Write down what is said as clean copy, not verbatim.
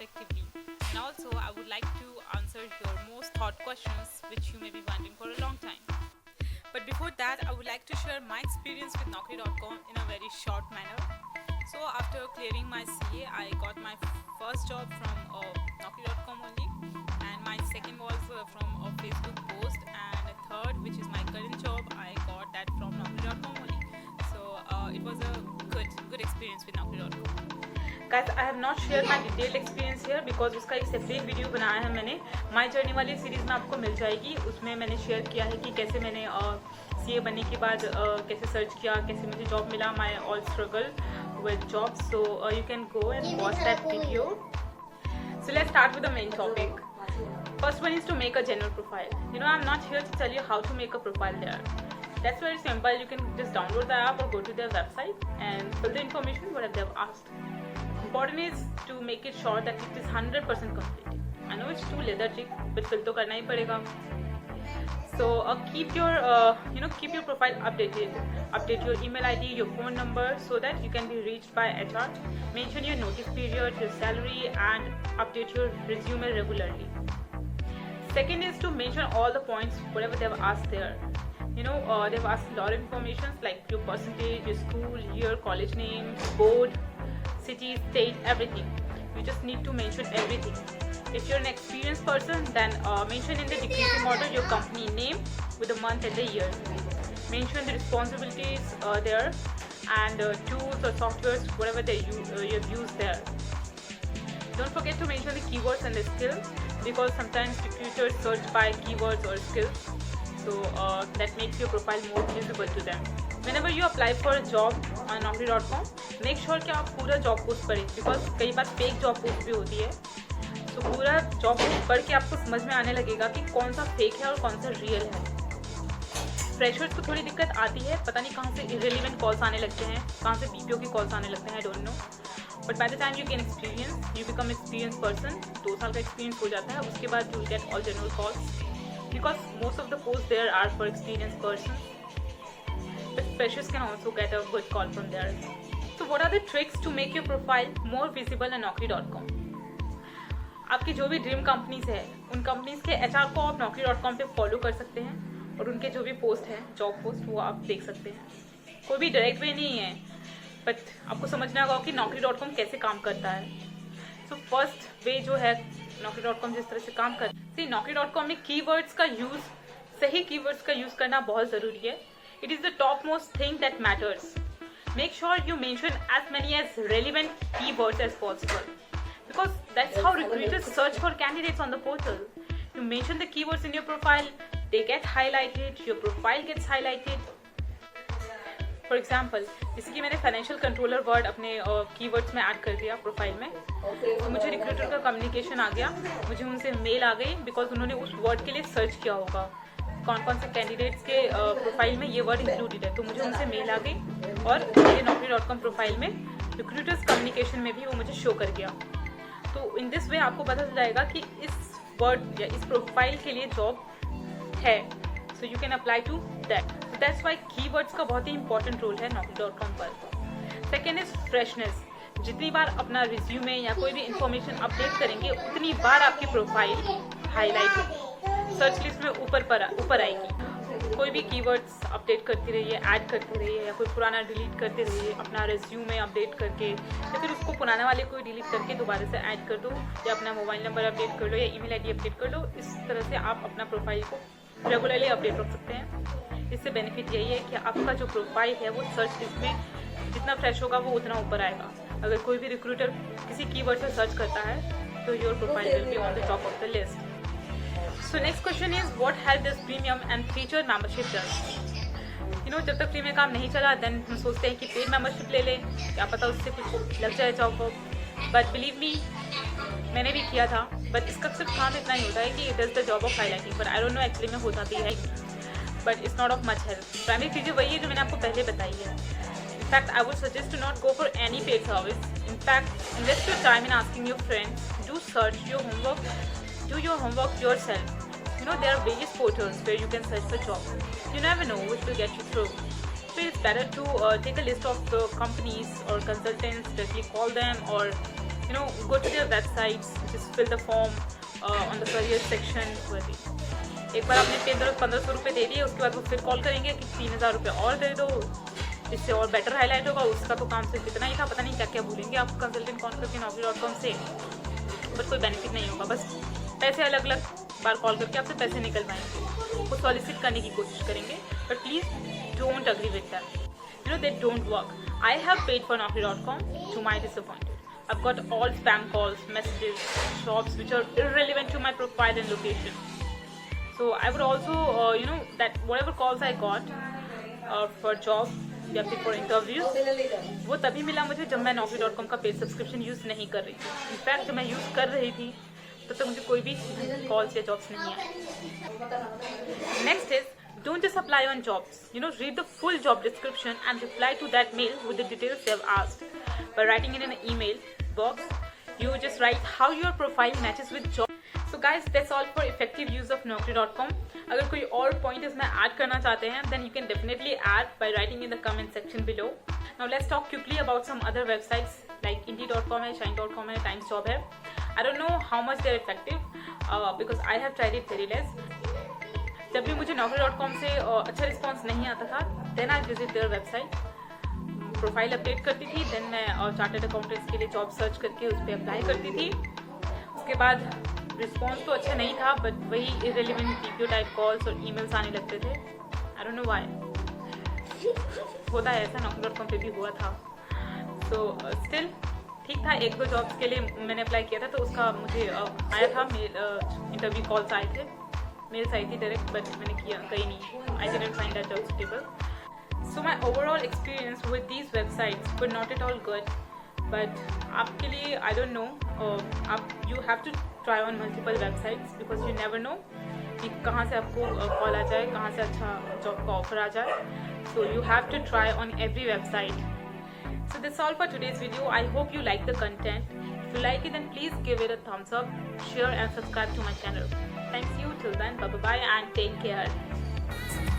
productively. And also, I would like to answer your most thought questions which you may be wondering for a long time. But before that, I would like to share my experience with Naukri.com in a very short manner. So, after clearing my CA, I got my first job from Naukri.com only, and my second was from a Facebook post, and a third, which is my current job, I got that from Naukri.com only. So, it was a good experience with Naukri.com. Guys, I have not shared my detailed experience here because उसका एक separate video बनाया है मैंने. My journey वाली series में आपको मिल जाएगी. उसमें मैंने शेयर किया है कि कैसे मैंने CA बनने के बाद कैसे सर्च किया, कैसे मुझे जॉब मिला, my all struggle with jobs. So you can go and watch that video. So let's start with the main topic. First one is to make a general profile. I'm not here to tell you how to make a profile there. That's very simple. You can just download the app or go to their website and fill the information whatever they've asked. Important is to make it sure that it is 100% complete. I know it's too lethargic, but fill तो करना ही पड़ेगा. So keep your profile updated. Update your email ID, your phone number, so that you can be reached by HR. Mention your notice period, your salary, and update your resume regularly. Second is to mention all the points whatever they've asked there. They've asked a lot of information like your percentage, your school, year, college name, board, city, state, everything. You just need to mention everything. If you're an experienced person, then mention in the decreasing order your company name with the month and the year. Mention the responsibilities there and tools or softwares, whatever you've used there. Don't forget to mention the keywords and the skills because sometimes recruiters search by keywords or skills. So that makes your profile more visible to them. Whenever you apply for a job on Naukri.com, make sure कि आप पूरा job post पढ़ें because कई बार fake job post भी होती है. तो पूरा जॉब पोस्ट पढ़ के आपको समझ में आने लगेगा कि कौन सा फेक है और कौन सा रियल है. फ्रेशर्स को थोड़ी दिक्कत आती है, पता नहीं कहाँ से इरेलीवेंट कॉल्स आने लगते हैं, कहाँ से BPO के कॉल्स आने लगते हैं, आई don't no. But by the time you gain experience, you become experience person, 2 साल का एक्सपीरियंस हो जाता है, उसके बाद you will get all general calls because most of the posts there are for experienced persons, but freshers can also get a good call from there. So what are the tricks to make your profile more visible on Naukri.com? आपकी जो भी dream companies है उन companies के HR को आप Naukri.com पे follow कर सकते हैं और उनके जो भी पोस्ट हैं जॉब पोस्ट वो आप देख सकते हैं. कोई भी डायरेक्ट वे नहीं है, बट आपको समझना होगा कि Naukri.com कैसे काम करता है. सो फर्स्ट वे जो है Naukri.com जिस तरह से काम करता है, Naukri.com में कीवर्ड्स का यूज, सही कीवर्ड्स का यूज करना बहुत जरूरी है. It is the top most thing that matters. Make sure you mention as many as relevant keywords as possible because that's how recruiters search for candidates on the portal. You mention the keywords in your profile, they get highlighted, your profile gets highlighted. For example जैसे कि मैंने financial controller word अपने keywords में add कर दिया profile में, तो मुझे रिक्रूटर का कम्युनिकेशन आ गया, मुझे उनसे मेल आ गई बिकॉज उन्होंने उस वर्ड के लिए सर्च किया होगा कौन कौन से कैंडिडेट्स के प्रोफाइल में ये वर्ड इंक्लूडेड है, तो मुझे उनसे मेल आ गई और ये Naukri.com प्रोफाइल में रिक्रूटर्स कम्युनिकेशन में भी वो मुझे शो कर गया. तो इन दिस वे आपको पता चल जाएगा कि इस वर्ड या इस प्रोफाइल के लिए जॉब है. So you can apply to that. So that's why keywords का बहुत ही important role है Naukri.com पर. Second is freshness. जितनी बार अपना रिज्यूमे या कोई भी इंफॉर्मेशन अपडेट करेंगे उतनी बार आपकी प्रोफाइल हाईलाइट होगी, सर्च लिस्ट में ऊपर आएगी. कोई भी कीवर्ड्स अपडेट करती रहिए, ऐड करती रहिए, या कोई पुराना डिलीट करते रहिए अपना रिज्यूमे अपडेट करके, या फिर उसको पुराने वाले को डिलीट करके दोबारा से ऐड कर दो, या अपना मोबाइल नंबर अपडेट कर लो या ईमेल आईडी अपडेट कर लो. इस तरह से आप अपना प्रोफाइल को रेगुलरली अपडेट रख सकते हैं. इससे बेनिफिट यही है कि आपका जो प्रोफाइल है वो सर्च लिस्ट में जितना फ्रेश होगा वो उतना ऊपर आएगा. अगर कोई भी रिक्रूटर किसी कीवर्ड से सर्च करता है तो your profile will be on the top of the list. So next question is what help this premium and feature membership does. जब तक फ्री में काम नहीं चला देन हम सोचते हैं कि पेड मेंबरशिप ले लें, क्या पता उससे कुछ लग जाए जॉब को. बट बिलीव मी, मैंने भी किया था, बट इसका सिर्फ काम इतना ही होता है कि it does the job of highlighting, but I don't know actually में होता भी है, but it's not of much help. Primary चीज़ें वही है जो मैंने आपको पहले बताई है. In fact I would suggest to not go for any paid service. In fact invest your time in asking your friends, do search your homework, do your homework yourself. There are various portals where you can search for jobs. You never know which will get you through. So it's better to take a list of the companies or consultants, directly call them or go to their websites, just fill the form on the career section. एक बार आपने 1500 रुपये दे दिए, उसके बाद वो फिर call करेंगे कि 3000 रुपये और दे दो, इससे और बेटर हाईलाइट होगा। उसका तो काम सिर्फ इतना ही था, पता नहीं क्या क्या भूलेंगे आप कंसल्टेंट कॉन्फ्रेंस की naukri.com से, बट कोई बेनिफिट नहीं होगा। बस पैसे अलग अलग बार कॉल करके आपसे पैसे निकल पाएंगे, वो सॉलिसिट करने की कोशिश करेंगे, but please don't agree with that. They don't work. I have paid for naukri.com to my disappointed. I've got all spam calls, messages, jobs which are irrelevant to my profile and location. So I would also, that whatever calls I got for job या फिर for interviews, वो तभी मिला मुझे जब मैं naukri.com का paid subscription use नहीं कर रही थी। इनफैक्ट जब मैं यूज़ कर रही थी तब तक मुझे कोई भी कॉल्स या जॉब्स नहीं आए। Next is, don't just apply on jobs. Read the full job description and reply to that mail with the details they have asked. By writing it in an email box, you just write how your profile matches with job. So guys, that's all for effective use of naukri.com. अगर कोई और point इसमें add करना चाहते हैं, then you can definitely add by writing in the comment section below. Now let's talk quickly about some other websites like Indeed.com है, Shine.com है, Times Job है. I don't know how much they're effective because I have tried it very less. जब भी मुझे naukri.com से अच्छा response नहीं आता था, then I visit their website, profile update करती थी, देन मैं चार्टर्ड अकाउंटेंट्स के लिए जॉब सर्च करके उस पर अप्लाई करती थी। उसके बाद रिस्पॉन्स तो अच्छा नहीं था, बट वही इरेलीवेंट पीपीओ टाइप कॉल्स और ईमेल्स आने लगते थे। आई डोंट नो व्हाई, होता है ऐसा, naukri.com पे भी हुआ था। सो स्टिल ठीक था, एक दो जॉब्स के लिए मैंने अप्लाई किया था, तो उसका मुझे आया था इंटरव्यू कॉल्स आए थे, मेल्स आई थी डायरेक्ट, बट मैंने किया कहीं नहीं। I didn't find that job suitable. So my overall experience with these websites were not at all good, but आपके लिए आई डोंट नो, आप you have to try on multiple websites because you never know कि कहाँ से आपको call आ जाए, कहाँ से अच्छा जॉब का ऑफर आ जाए। So you have to try on every website. So that's all for today's video. I hope you like the content. If you like it, then please give it a thumbs up, share and subscribe to my channel. Thanks you. Till then, bye bye and take care.